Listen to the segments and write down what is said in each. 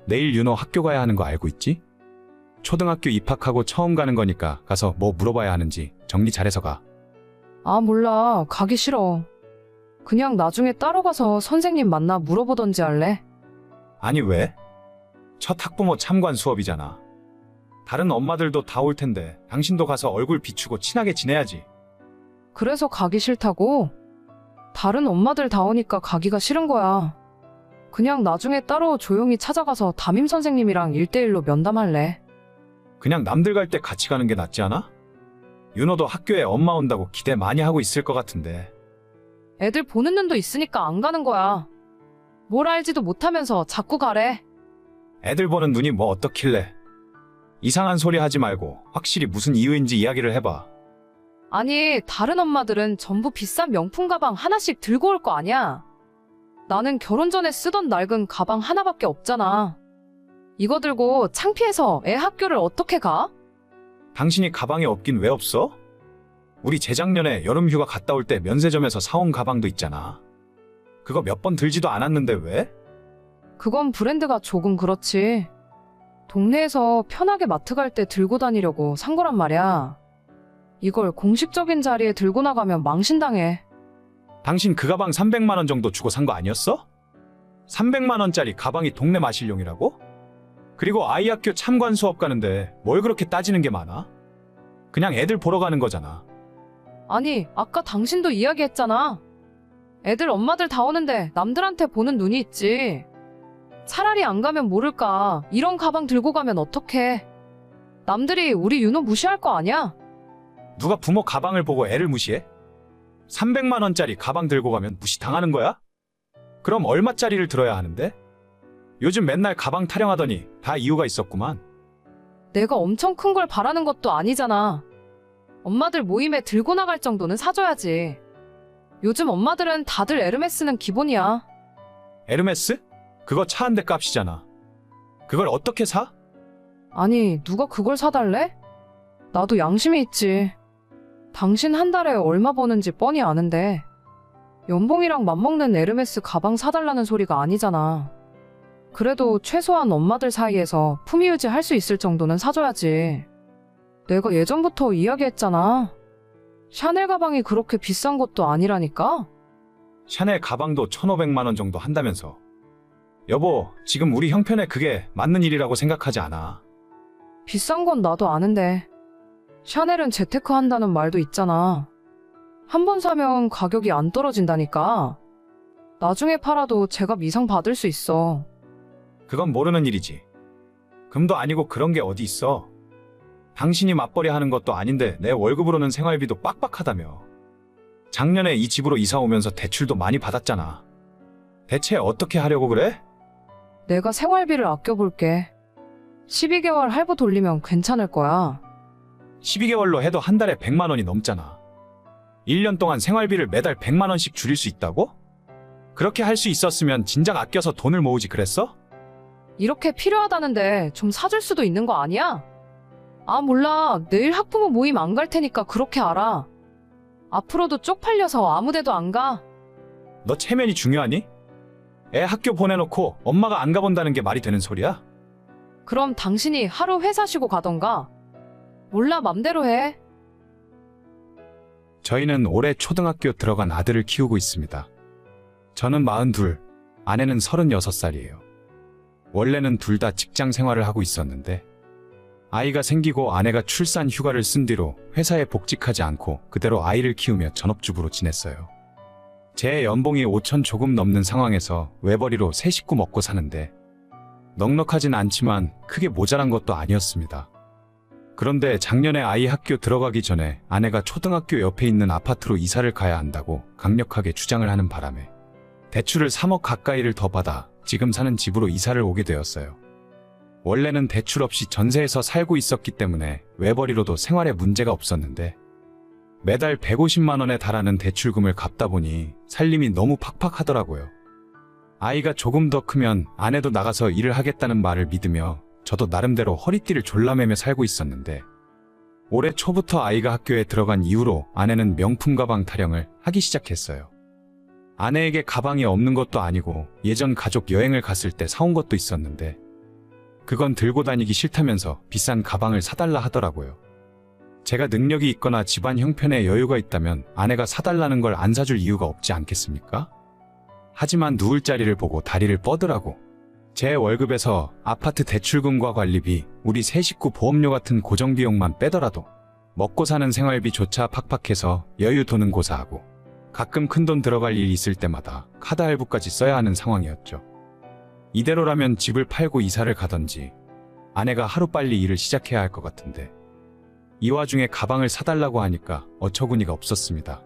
내일 윤호 학교 가야 하는 거 알고 있지? 초등학교 입학하고 처음 가는 거니까 가서 뭐 물어봐야 하는지 정리 잘해서 가. 아, 몰라. 가기 싫어. 그냥 나중에 따로 가서 선생님 만나 물어보던지 할래. 아니 왜? 첫 학부모 참관 수업이잖아. 다른 엄마들도 다 올 텐데 당신도 가서 얼굴 비추고 친하게 지내야지. 그래서 가기 싫다고? 다른 엄마들 다 오니까 가기가 싫은 거야. 그냥 나중에 따로 조용히 찾아가서 담임 선생님이랑 1대1로 면담할래. 그냥 남들 갈 때 같이 가는 게 낫지 않아? 윤호도 학교에 엄마 온다고 기대 많이 하고 있을 것 같은데. 애들 보는 눈도 있으니까 안 가는 거야. 뭘 알지도 못하면서 자꾸 가래. 애들 보는 눈이 뭐 어떻길래. 이상한 소리 하지 말고 확실히 무슨 이유인지 이야기를 해봐. 아니, 다른 엄마들은 전부 비싼 명품 가방 하나씩 들고 올 거 아니야. 나는 결혼 전에 쓰던 낡은 가방 하나밖에 없잖아. 이거 들고 창피해서 애 학교를 어떻게 가? 당신이 가방이 없긴 왜 없어? 우리 재작년에 여름 휴가 갔다 올 때 면세점에서 사온 가방도 있잖아. 그거 몇 번 들지도 않았는데 왜? 그건 브랜드가 조금 그렇지. 동네에서 편하게 마트 갈 때 들고 다니려고 산 거란 말이야. 이걸 공식적인 자리에 들고 나가면 망신당해. 당신 그 가방 300만 원 정도 주고 산 거 아니었어? 300만 원짜리 가방이 동네 마실용이라고? 그리고 아이 학교 참관 수업 가는데 뭘 그렇게 따지는 게 많아? 그냥 애들 보러 가는 거잖아. 아니, 아까 당신도 이야기했잖아. 애들 엄마들 다 오는데 남들한테 보는 눈이 있지. 차라리 안 가면 모를까. 이런 가방 들고 가면 어떡해. 남들이 우리 윤호 무시할 거 아니야? 누가 부모 가방을 보고 애를 무시해? 300만 원짜리 가방 들고 가면 무시당하는 거야? 그럼 얼마짜리를 들어야 하는데? 요즘 맨날 가방 타령하더니 다 이유가 있었구만. 내가 엄청 큰 걸 바라는 것도 아니잖아. 엄마들 모임에 들고 나갈 정도는 사줘야지. 요즘 엄마들은 다들 에르메스는 기본이야. 에르메스? 그거 차 한 대 값이잖아. 그걸 어떻게 사? 아니, 누가 그걸 사달래? 나도 양심이 있지. 당신 한 달에 얼마 버는지 뻔히 아는데 연봉이랑 맞먹는 에르메스 가방 사달라는 소리가 아니잖아. 그래도 최소한 엄마들 사이에서 품위 유지할 수 있을 정도는 사줘야지. 내가 예전부터 이야기했잖아. 샤넬 가방이 그렇게 비싼 것도 아니라니까? 샤넬 가방도 1,500만 원 정도 한다면서. 여보, 지금 우리 형편에 그게 맞는 일이라고 생각하지 않아. 비싼 건 나도 아는데 샤넬은 재테크 한다는 말도 있잖아. 한 번 사면 가격이 안 떨어진다니까. 나중에 팔아도 제값 이상 받을 수 있어. 그건 모르는 일이지. 금도 아니고 그런 게 어디 있어. 당신이 맞벌이 하는 것도 아닌데 내 월급으로는 생활비도 빡빡하다며. 작년에 이 집으로 이사 오면서 대출도 많이 받았잖아. 대체 어떻게 하려고 그래? 내가 생활비를 아껴볼게. 12개월 할부 돌리면 괜찮을 거야. 12개월로 해도 한 달에 100만 원이 넘잖아. 1년 동안 생활비를 매달 100만 원씩 줄일 수 있다고? 그렇게 할 수 있었으면 진작 아껴서 돈을 모으지 그랬어? 이렇게 필요하다는데 좀 사줄 수도 있는 거 아니야? 아, 몰라. 내일 학부모 모임 안 갈 테니까 그렇게 알아. 앞으로도 쪽팔려서 아무 데도 안 가. 너 체면이 중요하니? 애 학교 보내놓고 엄마가 안 가본다는 게 말이 되는 소리야? 그럼 당신이 하루 회사 쉬고 가던가. 몰라, 맘대로 해. 저희는 올해 초등학교 들어간 아들을 키우고 있습니다. 저는 42, 아내는 36살이에요. 원래는 둘 다 직장 생활을 하고 있었는데 아이가 생기고 아내가 출산 휴가를 쓴 뒤로 회사에 복직하지 않고 그대로 아이를 키우며 전업주부로 지냈어요. 제 연봉이 5천 조금 넘는 상황에서 외벌이로 세 식구 먹고 사는데 넉넉하진 않지만 크게 모자란 것도 아니었습니다. 그런데 작년에 아이 학교 들어가기 전에 아내가 초등학교 옆에 있는 아파트로 이사를 가야 한다고 강력하게 주장을 하는 바람에 대출을 3억 가까이를 더 받아 지금 사는 집으로 이사를 오게 되었어요. 원래는 대출 없이 전세에서 살고 있었기 때문에 외벌이로도 생활에 문제가 없었는데 매달 150만 원에 달하는 대출금을 갚다 보니 살림이 너무 팍팍하더라고요. 아이가 조금 더 크면 아내도 나가서 일을 하겠다는 말을 믿으며 저도 나름대로 허리띠를 졸라매며 살고 있었는데 올해 초부터 아이가 학교에 들어간 이후로 아내는 명품 가방 타령을 하기 시작했어요. 아내에게 가방이 없는 것도 아니고 예전 가족 여행을 갔을 때 사온 것도 있었는데 그건 들고 다니기 싫다면서 비싼 가방을 사달라 하더라고요. 제가 능력이 있거나 집안 형편에 여유가 있다면 아내가 사달라는 걸 안 사줄 이유가 없지 않겠습니까? 하지만 누울 자리를 보고 다리를 뻗으라고. 제 월급에서 아파트 대출금과 관리비, 우리 세 식구 보험료 같은 고정비용만 빼더라도 먹고 사는 생활비조차 팍팍해서 여유 도는 고사하고 가끔 큰돈 들어갈 일 있을 때마다 카드 할부까지 써야 하는 상황이었죠. 이대로라면 집을 팔고 이사를 가던지 아내가 하루빨리 일을 시작해야 할 것 같은데 이 와중에 가방을 사달라고 하니까 어처구니가 없었습니다.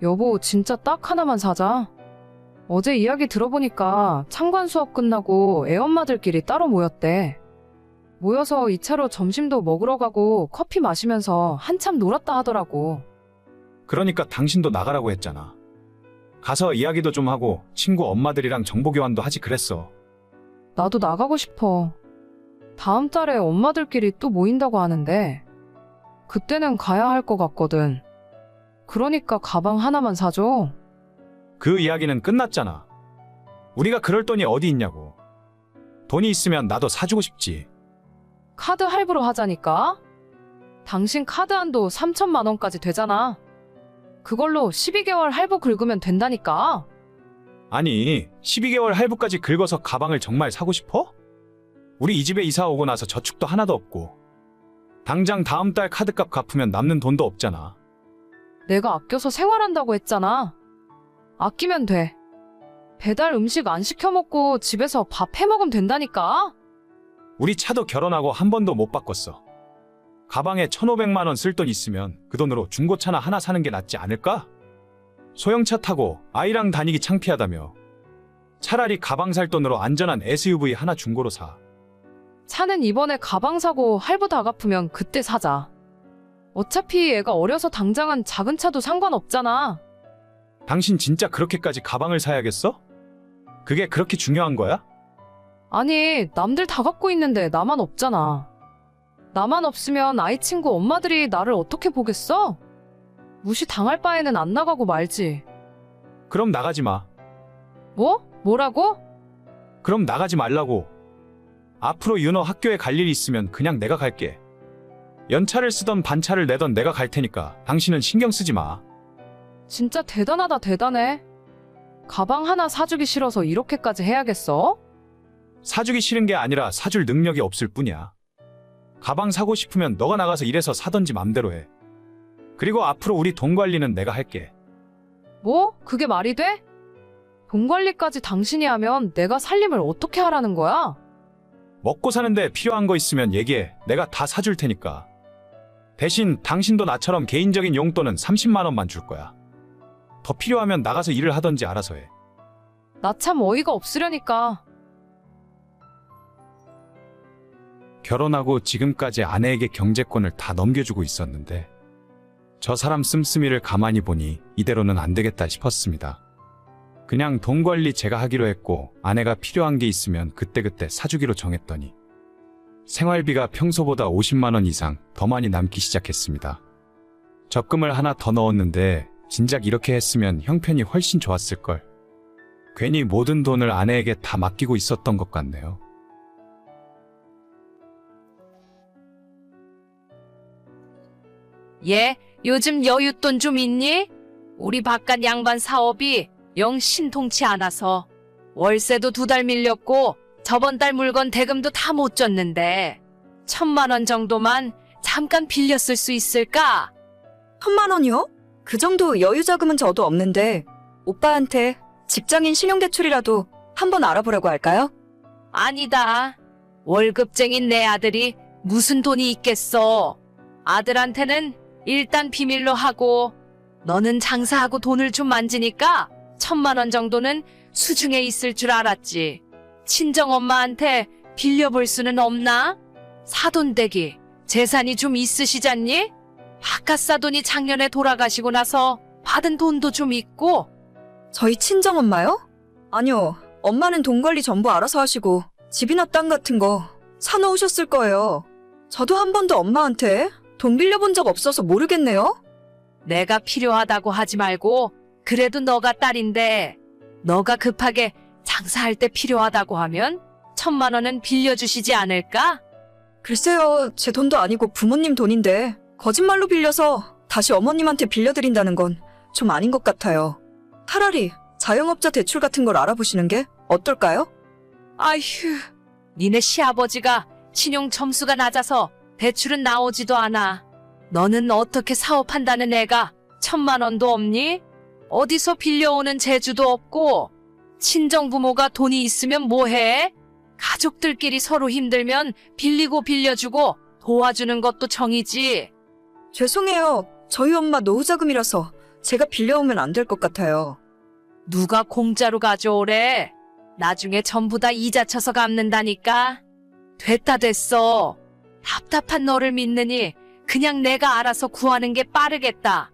여보, 진짜 딱 하나만 사자. 어제 이야기 들어보니까 창관 수업 끝나고 애엄마들끼리 따로 모였대. 모여서 2차로 점심도 먹으러 가고 커피 마시면서 한참 놀았다 하더라고. 그러니까 당신도 나가라고 했잖아. 가서 이야기도 좀 하고 친구 엄마들이랑 정보 교환도 하지 그랬어. 나도 나가고 싶어. 다음 달에 엄마들끼리 또 모인다고 하는데 그때는 가야 할 것 같거든. 그러니까 가방 하나만 사줘. 그 이야기는 끝났잖아. 우리가 그럴 돈이 어디 있냐고. 돈이 있으면 나도 사주고 싶지. 카드 할부로 하자니까. 당신 카드 한도 3천만 원까지 되잖아. 그걸로 12개월 할부 긁으면 된다니까. 아니, 12개월 할부까지 긁어서 가방을 정말 사고 싶어? 우리 이 집에 이사 오고 나서 저축도 하나도 없고 당장 다음 달 카드값 갚으면 남는 돈도 없잖아. 내가 아껴서 생활한다고 했잖아. 아끼면 돼. 배달 음식 안 시켜 먹고 집에서 밥 해 먹으면 된다니까. 우리 차도 결혼하고 한 번도 못 바꿨어. 가방에 1,500만 원 쓸 돈 있으면 그 돈으로 중고차나 하나 사는 게 낫지 않을까? 소형차 타고 아이랑 다니기 창피하다며. 차라리 가방 살 돈으로 안전한 SUV 하나 중고로 사. 차는 이번에 가방 사고 할부 다 갚으면 그때 사자. 어차피 애가 어려서 당장은 작은 차도 상관없잖아. 당신 진짜 그렇게까지 가방을 사야겠어? 그게 그렇게 중요한 거야? 아니, 남들 다 갖고 있는데 나만 없잖아. 나만 없으면 아이 친구 엄마들이 나를 어떻게 보겠어? 무시 당할 바에는 안 나가고 말지. 그럼 나가지 마. 뭐? 뭐라고? 그럼 나가지 말라고. 앞으로 윤호 학교에 갈 일이 있으면 그냥 내가 갈게. 연차를 쓰던 반차를 내던 내가 갈 테니까 당신은 신경 쓰지 마. 진짜 대단하다, 대단해. 가방 하나 사주기 싫어서 이렇게까지 해야겠어? 사주기 싫은 게 아니라 사줄 능력이 없을 뿐이야. 가방 사고 싶으면 너가 나가서 일해서 사던지 맘대로 해. 그리고 앞으로 우리 돈 관리는 내가 할게. 뭐? 그게 말이 돼? 돈 관리까지 당신이 하면 내가 살림을 어떻게 하라는 거야? 먹고 사는데 필요한 거 있으면 얘기해. 내가 다 사줄 테니까. 대신 당신도 나처럼 개인적인 용돈은 30만 원만 줄 거야. 더 필요하면 나가서 일을 하던지 알아서 해. 나 참 어이가 없으려니까. 결혼하고 지금까지 아내에게 경제권을 다 넘겨주고 있었는데 저 사람 씀씀이를 가만히 보니 이대로는 안 되겠다 싶었습니다. 그냥 돈 관리 제가 하기로 했고 아내가 필요한 게 있으면 그때그때 사주기로 정했더니 생활비가 평소보다 50만 원 이상 더 많이 남기 시작했습니다. 적금을 하나 더 넣었는데 진작 이렇게 했으면 형편이 훨씬 좋았을걸. 괜히 모든 돈을 아내에게 다 맡기고 있었던 것 같네요. 얘, 요즘 여윳돈 좀 있니? 우리 바깥 양반 사업이 영 신통치 않아서 월세도 2달 밀렸고 저번 달 물건 대금도 다 못 줬는데 1,000만 원 정도만 잠깐 빌렸을 수 있을까? 1,000만 원이요? 그 정도 여유 자금은 저도 없는데 오빠한테 직장인 신용대출이라도 한번 알아보라고 할까요? 아니다. 월급쟁인 내 아들이 무슨 돈이 있겠어. 아들한테는 일단 비밀로 하고 너는 장사하고 돈을 좀 만지니까 1,000만 원 정도는 수중에 있을 줄 알았지. 친정엄마한테 빌려볼 수는 없나? 사돈댁이 재산이 좀 있으시잖니? 바깥 사돈이 작년에 돌아가시고 나서 받은 돈도 좀 있고. 저희 친정엄마요? 아니요. 엄마는 돈 관리 전부 알아서 하시고 집이나 땅 같은 거 사놓으셨을 거예요. 저도 한 번도 엄마한테 돈 빌려본 적 없어서 모르겠네요. 내가 필요하다고 하지 말고 그래도 너가 딸인데 너가 급하게 장사할 때 필요하다고 하면 1,000만 원은 빌려주시지 않을까? 글쎄요, 제 돈도 아니고 부모님 돈인데 거짓말로 빌려서 다시 어머님한테 빌려드린다는 건 좀 아닌 것 같아요. 차라리 자영업자 대출 같은 걸 알아보시는 게 어떨까요? 아휴, 니네 시아버지가 신용 점수가 낮아서 대출은 나오지도 않아. 너는 어떻게 사업한다는 애가 1,000만 원도 없니? 어디서 빌려오는 재주도 없고, 친정부모가 돈이 있으면 뭐해? 가족들끼리 서로 힘들면 빌리고 빌려주고 도와주는 것도 정이지. 죄송해요. 저희 엄마 노후자금이라서 제가 빌려오면 안 될 것 같아요. 누가 공짜로 가져오래? 나중에 전부 다 이자 쳐서 갚는다니까. 됐다 됐어. 답답한 너를 믿느니 그냥 내가 알아서 구하는 게 빠르겠다.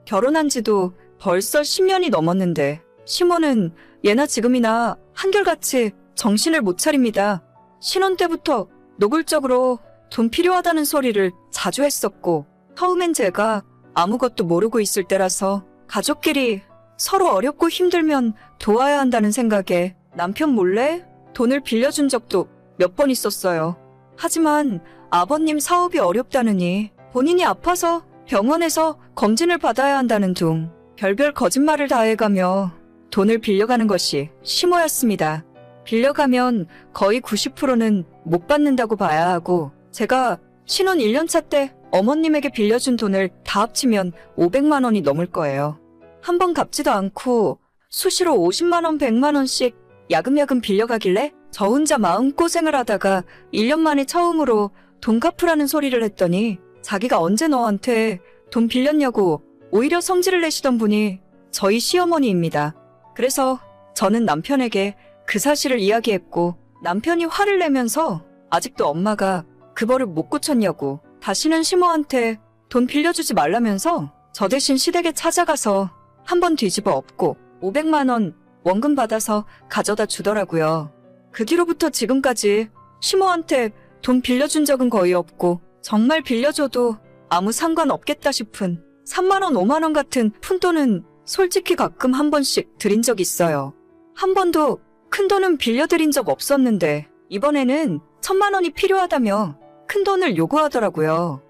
결혼한 지도 벌써 10년이 넘었는데 시모는 예나 지금이나 한결같이 정신을 못 차립니다. 신혼 때부터 노골적으로 돈 필요하다는 소리를 자주 했었고 처음엔 제가 아무것도 모르고 있을 때라서 가족끼리 서로 어렵고 힘들면 도와야 한다는 생각에 남편 몰래 돈을 빌려준 적도 몇 번 있었어요. 하지만 아버님 사업이 어렵다느니 본인이 아파서 병원에서 검진을 받아야 한다는 둥 별별 거짓말을 다 해가며 돈을 빌려가는 것이 시모였습니다. 빌려가면 거의 90%는 못 받는다고 봐야 하고 제가 신혼 1년차 때 어머님에게 빌려준 돈을 다 합치면 500만 원이 넘을 거예요. 한 번 갚지도 않고 수시로 50만 원, 100만 원씩 야금야금 빌려가길래 저 혼자 마음고생을 하다가 1년 만에 처음으로 돈 갚으라는 소리를 했더니 자기가 언제 너한테 돈 빌렸냐고 오히려 성질을 내시던 분이 저희 시어머니입니다. 그래서 저는 남편에게 그 사실을 이야기했고 남편이 화를 내면서 아직도 엄마가 그 버릇 못 고쳤냐고 다시는 시모한테 돈 빌려주지 말라면서 저 대신 시댁에 찾아가서 한번 뒤집어 엎고 500만 원 원금 받아서 가져다 주더라고요. 그 뒤로부터 지금까지 시모한테 돈 빌려준 적은 거의 없고 정말 빌려줘도 아무 상관없겠다 싶은 3만 원, 5만 원 같은 푼돈은 솔직히 가끔 한 번씩 드린 적 있어요. 한 번도 큰 돈은 빌려드린 적 없었는데 이번에는 1,000만 원이 필요하다며 큰 돈을 요구하더라고요.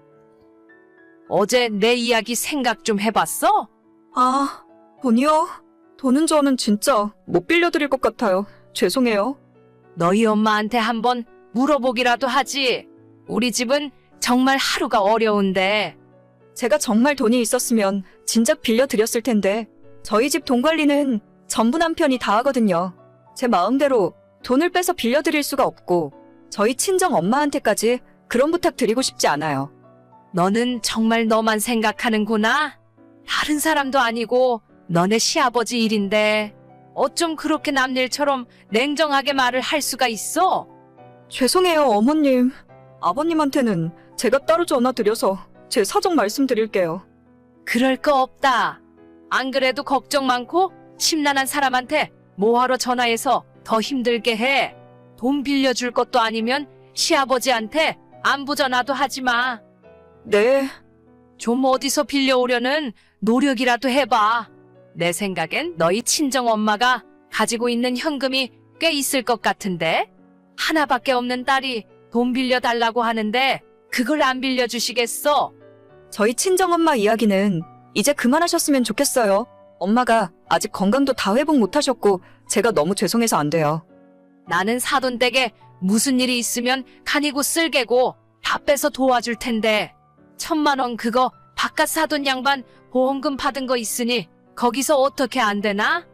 어제 내 이야기 생각 좀 해봤어? 아, 돈이요? 돈은 저는 진짜 못 빌려드릴 것 같아요. 죄송해요. 너희 엄마한테 한번 물어보기라도 하지. 우리 집은 정말 하루가 어려운데. 제가 정말 돈이 있었으면 진작 빌려드렸을 텐데 저희 집 돈 관리는 전부 남편이 다 하거든요. 제 마음대로 돈을 빼서 빌려드릴 수가 없고 저희 친정 엄마한테까지 그런 부탁 드리고 싶지 않아요. 너는 정말 너만 생각하는구나. 다른 사람도 아니고 너네 시아버지 일인데 어쩜 그렇게 남 일처럼 냉정하게 말을 할 수가 있어? 죄송해요, 어머님. 아버님한테는 제가 따로 전화드려서 제 사정 말씀드릴게요. 그럴 거 없다. 안 그래도 걱정 많고 심란한 사람한테 뭐하러 전화해서 더 힘들게 해. 돈 빌려줄 것도 아니면 시아버지한테 안부 전화도 하지 마. 네, 좀 어디서 빌려오려는 노력이라도 해봐. 내 생각엔 너희 친정 엄마가 가지고 있는 현금이 꽤 있을 것 같은데? 하나밖에 없는 딸이 돈 빌려달라고 하는데 그걸 안 빌려주시겠어? 저희 친정엄마 이야기는 이제 그만하셨으면 좋겠어요. 엄마가 아직 건강도 다 회복 못하셨고 제가 너무 죄송해서 안 돼요. 나는 사돈댁에 무슨 일이 있으면 간이고 쓸개고 다 빼서 도와줄 텐데 1,000만 원 그거 바깥 사돈 양반 보험금 받은 거 있으니 거기서 어떻게 안 되나?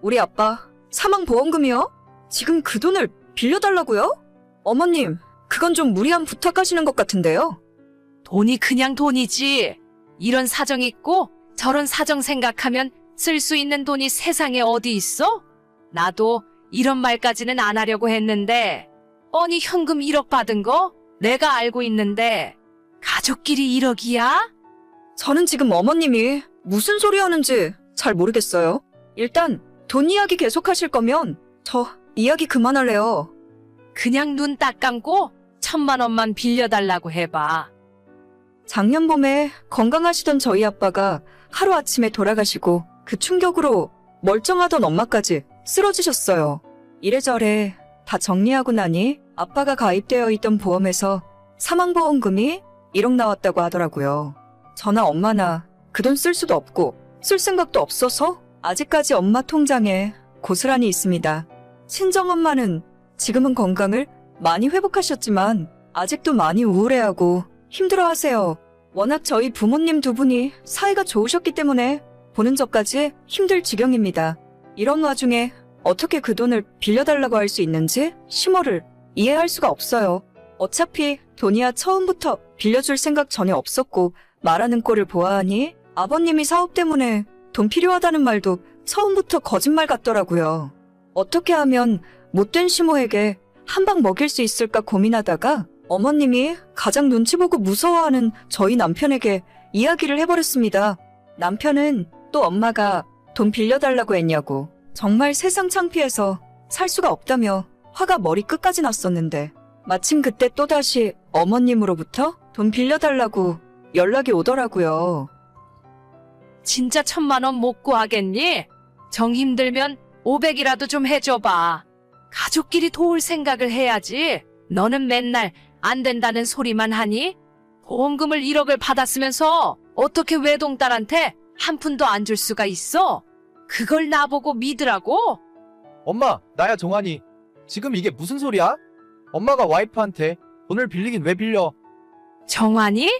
우리 아빠 사망보험금이요? 지금 그 돈을 빌려달라고요? 어머님, 그건 좀 무리한 부탁하시는 것 같은데요. 돈이 그냥 돈이지. 이런 사정 있고 저런 사정 생각하면 쓸 수 있는 돈이 세상에 어디 있어? 나도 이런 말까지는 안 하려고 했는데 뻔히 현금 1억 받은 거 내가 알고 있는데 가족끼리 1억이야? 저는 지금 어머님이 무슨 소리 하는지 잘 모르겠어요. 일단 돈 이야기 계속하실 거면 저 이야기 그만할래요. 그냥 눈 딱 감고 1,000만 원만 빌려달라고 해봐. 작년 봄에 건강하시던 저희 아빠가 하루아침에 돌아가시고 그 충격으로 멀쩡하던 엄마까지 쓰러지셨어요. 이래저래 다 정리하고 나니 아빠가 가입되어 있던 보험에서 사망보험금이 1억 나왔다고 하더라고요. 저나 엄마나 그 돈 쓸 수도 없고 쓸 생각도 없어서 아직까지 엄마 통장에 고스란히 있습니다. 친정엄마는 지금은 건강을 많이 회복하셨지만 아직도 많이 우울해하고 힘들어하세요. 워낙 저희 부모님 두 분이 사이가 좋으셨기 때문에 보는 저까지 힘들 지경입니다. 이런 와중에 어떻게 그 돈을 빌려달라고 할 수 있는지 시모를 이해할 수가 없어요. 어차피 돈이야 처음부터 빌려줄 생각 전혀 없었고 말하는 꼴을 보아하니 아버님이 사업 때문에 돈 필요하다는 말도 처음부터 거짓말 같더라고요. 어떻게 하면 못된 시모에게 한 방 먹일 수 있을까 고민하다가 어머님이 가장 눈치 보고 무서워하는 저희 남편에게 이야기를 해버렸습니다. 남편은 또 엄마가 돈 빌려달라고 했냐고 정말 세상 창피해서 살 수가 없다며 화가 머리 끝까지 났었는데 마침 그때 또다시 어머님으로부터 돈 빌려달라고 연락이 오더라고요. 진짜 1,000만 원 못 구하겠니? 정 힘들면 500이라도 좀 해줘봐. 가족끼리 도울 생각을 해야지. 너는 맨날 안 된다는 소리만 하니? 보험금을 1억을 받았으면서 어떻게 외동딸한테 한 푼도 안 줄 수가 있어? 그걸 나보고 믿으라고? 엄마, 나야 정환이. 지금 이게 무슨 소리야? 엄마가 와이프한테 돈을 빌리긴 왜 빌려? 정환이?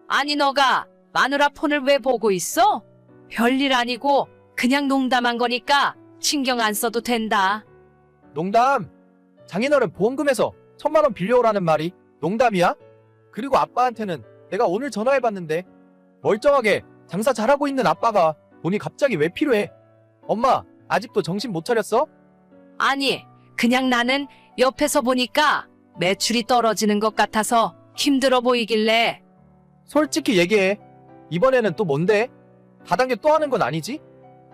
아니 너가 마누라 폰을 왜 보고 있어? 별일 아니고 그냥 농담한 거니까 신경 안 써도 된다. 농담! 장인어른 보험금에서 1,000만 원 빌려오라는 말이 농담이야? 그리고 아빠한테는 내가 오늘 전화해봤는데 멀쩡하게 장사 잘하고 있는 아빠가 돈이 갑자기 왜 필요해? 엄마, 아직도 정신 못 차렸어? 아니, 그냥 나는 옆에서 보니까 매출이 떨어지는 것 같아서 힘들어 보이길래. 솔직히 얘기해. 이번에는 또 뭔데? 다단계 또 하는 건 아니지?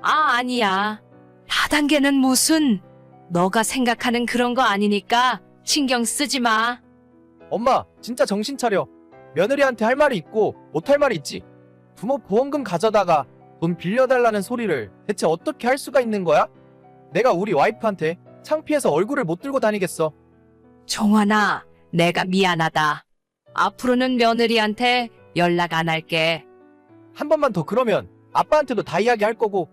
아니야. 다단계는 무슨. 너가 생각하는 그런 거 아니니까 신경 쓰지 마. 엄마, 진짜 정신 차려. 며느리한테 할 말이 있고 못 할 말이 있지. 부모 보험금 가져다가 돈 빌려달라는 소리를 대체 어떻게 할 수가 있는 거야? 내가 우리 와이프한테 창피해서 얼굴을 못 들고 다니겠어. 정환아, 내가 미안하다. 앞으로는 며느리한테 연락 안 할게. 한 번만 더 그러면 아빠한테도 다 이야기할 거고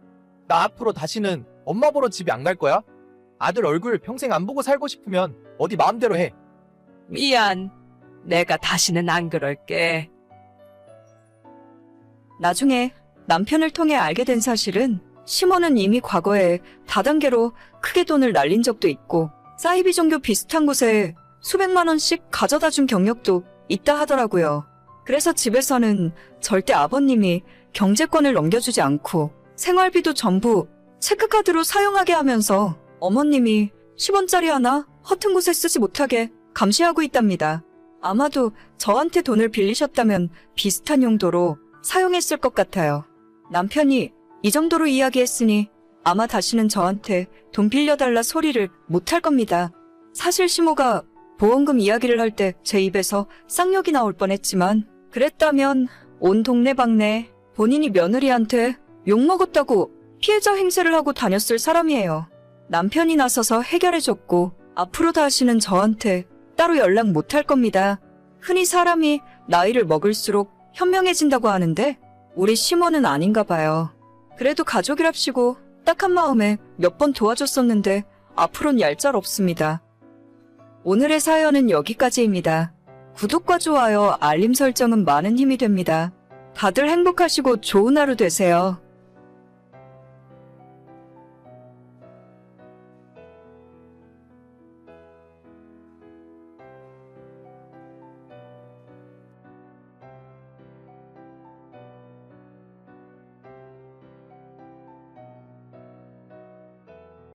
나 앞으로 다시는 엄마 보러 집에 안 갈 거야. 아들 얼굴 평생 안 보고 살고 싶으면 어디 마음대로 해. 미안. 내가 다시는 안 그럴게. 나중에 남편을 통해 알게 된 사실은 시모는 이미 과거에 다단계로 크게 돈을 날린 적도 있고 사이비 종교 비슷한 곳에 수백만 원씩 가져다 준 경력도 있다 하더라고요. 그래서 집에서는 절대 아버님이 경제권을 넘겨주지 않고 생활비도 전부 체크카드로 사용하게 하면서 어머님이 10원짜리 하나 허튼 곳에 쓰지 못하게 감시하고 있답니다. 아마도 저한테 돈을 빌리셨다면 비슷한 용도로 사용했을 것 같아요. 남편이 이 정도로 이야기했으니 아마 다시는 저한테 돈 빌려달라 소리를 못할 겁니다. 사실 시모가 보험금 이야기를 할 때 제 입에서 쌍욕이 나올 뻔했지만 그랬다면 온 동네방네 본인이 며느리한테 욕먹었다고 피해자 행세를 하고 다녔을 사람이에요. 남편이 나서서 해결해줬고 앞으로 다시는 저한테 따로 연락 못할 겁니다. 흔히 사람이 나이를 먹을수록 현명해진다고 하는데 우리 시모는 아닌가 봐요. 그래도 가족이랍시고 딱한 마음에 몇 번 도와줬었는데 앞으론 얄짤 없습니다. 오늘의 사연은 여기까지입니다. 구독과 좋아요, 알림 설정은 많은 힘이 됩니다. 다들 행복하시고 좋은 하루 되세요.